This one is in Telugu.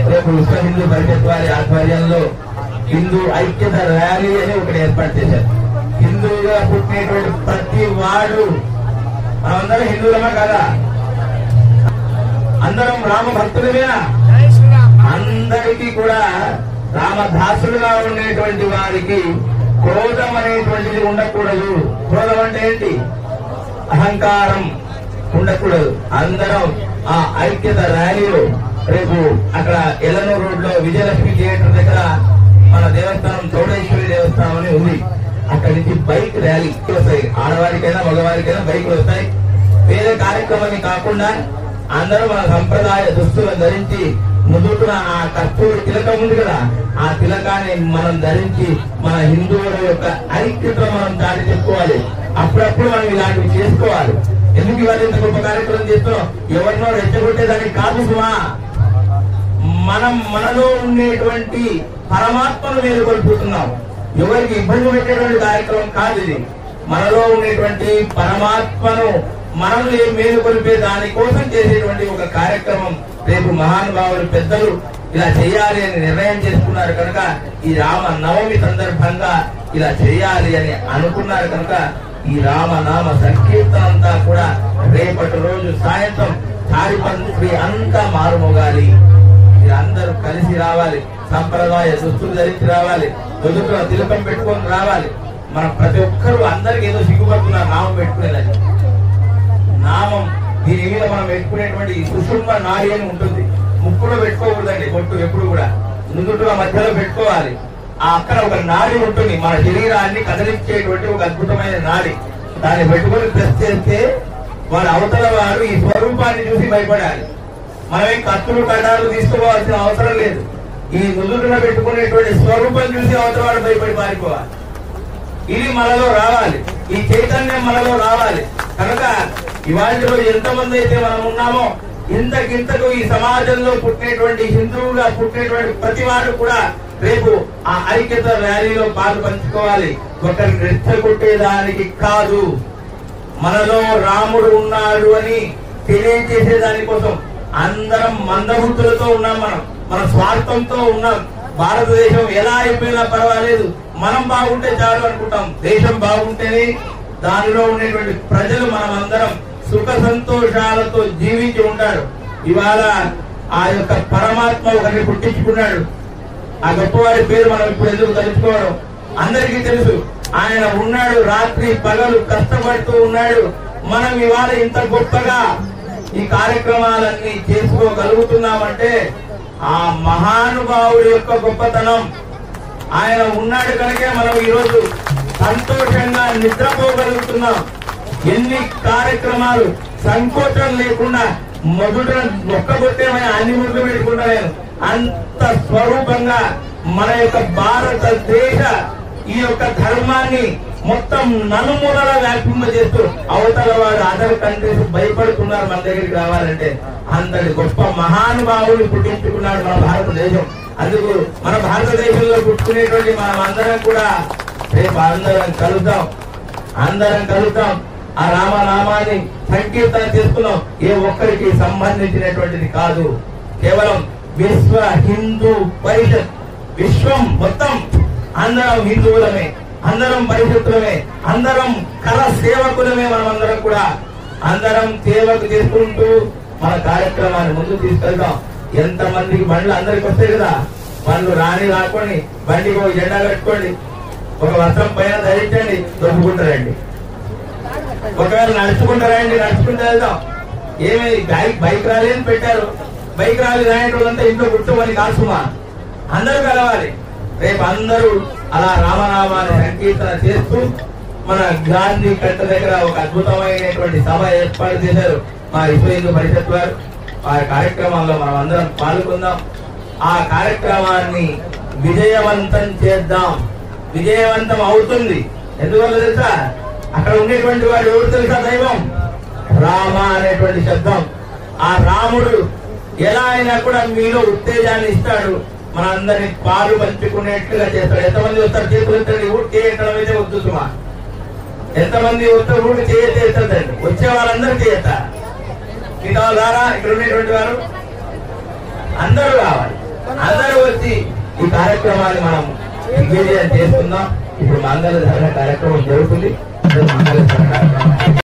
రేపు విశ్వ హిందూ పరిషత్ వారి ఆధ్వర్యంలో హిందూ ఐక్యత ర్యాలీ అని ఒకటి ఏర్పాటు చేశారు. హిందువుగా పుట్టినటువంటి ప్రతి వాడు, మనమందరం హిందువులమా కదా, అందరం రామ భక్తులమేనా, అందరికీ కూడా రామదాసులుగా ఉండేటువంటి వారికి క్రోధం అనేటువంటిది ఉండకూడదు. క్రోధం అంటే ఏంటి? అహంకారం ఉండకూడదు. అందరం ఆ ఐక్యత ర్యాలీలో రేపు అక్కడ ఎల్లనూరు రోడ్ లో విజయలక్ష్మి థియేటర్ దగ్గర మన దేవస్థానం చౌడేశ్వరి దేవస్థానం అని ఉంది. అక్కడి నుంచి బైక్ ర్యాలీ వస్తాయి. ఆడవారికైనా మగవారికైనా బైకులు వస్తాయి. వేరే కార్యక్రమాన్ని కాకుండా అందరూ మన సంప్రదాయ దుస్తులను ధరించి నుదుటిన ఆ కస్తూరి తిలకం ఉంది కదా, ఆ తిలకాన్ని మనం ధరించి మన హిందువుల యొక్క ఐక్యత మనం దాటి చెప్పుకోవాలి. అప్పుడప్పుడు మనం ఇలాంటివి చేసుకోవాలి. ఎందుకు ఇవాళ ఇంత గొప్ప కార్యక్రమం చేస్తున్నాం? ఎవరినో రెచ్చగొట్టేదానికి కాదు సుమా, మనం మనలో ఉండేటువంటి పరమాత్మను మేలుకొల్పుతున్నాం. ఎవరికి ఇబ్బంది పెట్టేటువంటి కార్యక్రమం కాదు ఇది. మనలో ఉండేటువంటి పరమాత్మను మనం మేలుకొల్పే దానికోసం చేసేటువంటి ఒక కార్యక్రమం. రేపు మహానుభావులు పెద్దలు ఇలా చేయాలి అని నిర్ణయం చేసుకున్నారు కనుక ఈ రామ నవమి సందర్భంగా ఇలా చేయాలి అని అనుకున్నారు కనుక ఈ రామనామ సంకీర్తన అంతా కూడా రేపటి రోజు సాయంత్రం తాడిపత్రి అంతా మారుమోగాలి. అందరూ కలిసి రావాలి, సంప్రదాయ దుస్తులు ధరించి రావాలి, ఎదుట తిలకం పెట్టుకొని రావాలి. మన ప్రతి ఒక్కరూ అందరికి ఏదో సిగ్గుపడుతున్నారు నామం పెట్టుకునేదని. నామం దీని మీద మనం పెట్టుకునేటువంటి సుషుమ్న నాడి అని ఉంటుంది. ముక్కులో పెట్టుకోకూడదండి బొట్టు, ఎప్పుడు కూడా నుదుట మధ్యలో పెట్టుకోవాలి. అక్కడ ఒక నాడి ఉంటుంది, మన శరీరాన్ని కదిలించేటువంటి ఒక అద్భుతమైన నాడి. దాన్ని పెట్టుకొని ప్రెస్ చేస్తే వాడు అవతల వారు ఈ స్వరూపాన్ని చూసి భయపడాలి. మనమేం కత్తులు కటాలు తీసుకోవాల్సిన అవసరం లేదు. ఈ నుదుటిన పెట్టుకునేటువంటి స్వరూపం చూసి అవతల వాడు భయపడి పారిపోవాలి. ఇది మనలో రావాలి, ఈ చైతన్యం మనలో రావాలి. కనుక ఇవాళ రోజు ఎంతమంది అయితే మనం ఉన్నామో ఇంతకింతకు ఈ సమాజంలో పుట్టినటువంటి హిందువుగా పుట్టినటువంటి ప్రతి వాడు కూడా రేపు ఆ ఐక్యత ర్యాలీలో పాలు పంచుకోవాలి. ఒకరిని రెచ్చగొట్టేదానికి కాదు, మనలో రాముడు ఉన్నాడు అని తెలియజేసే దానికోసం. అందరం మందబుద్ధులతో ఉన్నాం, మన స్వార్థంతో ఉన్నాం. భారతదేశం ఎలా అయిపోయినా పర్వాలేదు, మనం బాగుంటే చాలు అనుకుంటాం. దేశం బాగుంటేనే దానిలో ఉండేటువంటి ప్రజలు మనం అందరం సుఖ సంతోషాలతో జీవించి ఉంటారు. ఇవాళ ఆ యొక్క పరమాత్మ ఒకరిని పుట్టించుకున్నాడు. ఆ గొప్పవారి పేరు మనం ఇప్పుడు ఎందుకు తెలుసుకోవడం? అందరికీ తెలుసు. ఆయన ఉన్నాడు, రాత్రి పగలు కష్టపడుతూ ఉన్నాడు. మనం ఇవాళ ఇంత గొప్పగా ఈ కార్యక్రమాలన్నీ చేసుకోగలుగుతున్నామంటే ఆ మహానుభావుడి యొక్క గొప్పతనం. ఆయన ఉన్నాడు కనుకే మనం ఈరోజు సంతోషంగా నిద్రపోగలుగుతున్నాం. ఎన్ని కార్యక్రమాలు సంకోచం లేకుండా మొదట నొక్కగొట్టేమని అన్ని ముద్దు పెట్టుకుంటా నేను. అంత స్వరూపంగా మన యొక్క భారతదేశ ఈ యొక్క ధర్మాన్ని మొత్తం నలుమూలల వ్యాపింపజేస్తూ అవతల వారు అదర్ కంట్రీస్ భయపడుతున్నారు మన దగ్గరికి రావాలంటే. అంతటి గొప్ప మహానుభావులు పుట్టించుకున్నాడు మన భారతదేశం. అందుకు మన భారతదేశంలో పుట్టుకునేటువంటి మనం అందరం కూడా రేపు అందరం కలుద్దాం. ఆ రామనామాన్ని సంకీర్తన చేసుకున్నాం. ఏ ఒక్కరికి సంబంధించినటువంటిది కాదు, కేవలం విశ్వ హిందూ పరిషత్. విశ్వం మొత్తం అందరం హిందువులమే, అందరం పరిషత్తులమే, అందరం కళ సేవకులమే. మనమందరం కూడా అందరం సేవకు చేసుకుంటూ మన కార్యక్రమాన్ని ముందుకు తీసుకెళ్తాం. ఎంతమందికి బండ్లు అందరికి వస్తాయి కదా, బండ్లు రాకండి, బండికి ఒక జెండా కట్టుకోండి, ఒక వస్త్రం పైన ధరించండి, దొరుకుకుంటారండి. ఒకవేళ నడుచుకుంటారండి, నడుచుకుంటూ వెళ్దాం. ఏమి బైక్ ర్యాలీ అని పెట్టారు, బైక్ ర్యాలీ రాయటోళ్ళంతా ఇంట్లో కూర్చోమని కాసుమా, అందరూ కలవాలి. రేపు అందరూ అలా రామనామాన్ని సంకీర్తన చేస్తూ మన గాంధీ కట్ట దగ్గర ఒక అద్భుతమైనటువంటి సభ ఏర్పాటు చేశారు మా విశ్వ హిందూ పరిషత్ వారు. ఆ కార్యక్రమంలో మనం అందరం పాల్గొందాం. ఆ కార్యక్రమాన్ని విజయవంతం చేద్దాం. విజయవంతం అవుతుంది. ఎందువల్ల తెలుసా? అక్కడ ఉండేటువంటి వాడు ఎవరు తెలుసా? దైవం రామ అనేటువంటి శబ్దం. ఆ రాముడు ఎలా అయినా కూడా మీలో ఉత్తేజాన్ని ఇస్తాడు, మన అందరినీ పాలు పంచుకునేట్లుగా చేస్తాడు. ఎంతమంది వస్తారు? చేతులు ఎత్తండి. ఊరు చేయటం అయితే వద్దు సుమా. ఎంతమంది వస్తారు? ఊరు చేయొద్దండి. వచ్చే వాళ్ళందరూ చేయొత్తా. మిగతా ద్వారా ఇక్కడ ఉండేటువంటి వారు అందరూ కావాలి. అందరూ వచ్చి ఈ కార్యక్రమాన్ని మనం దిగ్విజయం చేసుకుందాం. ఇప్పుడు మంగళ కార్యక్రమం జరుగుతుంది. మంగళ కార్యక్రమం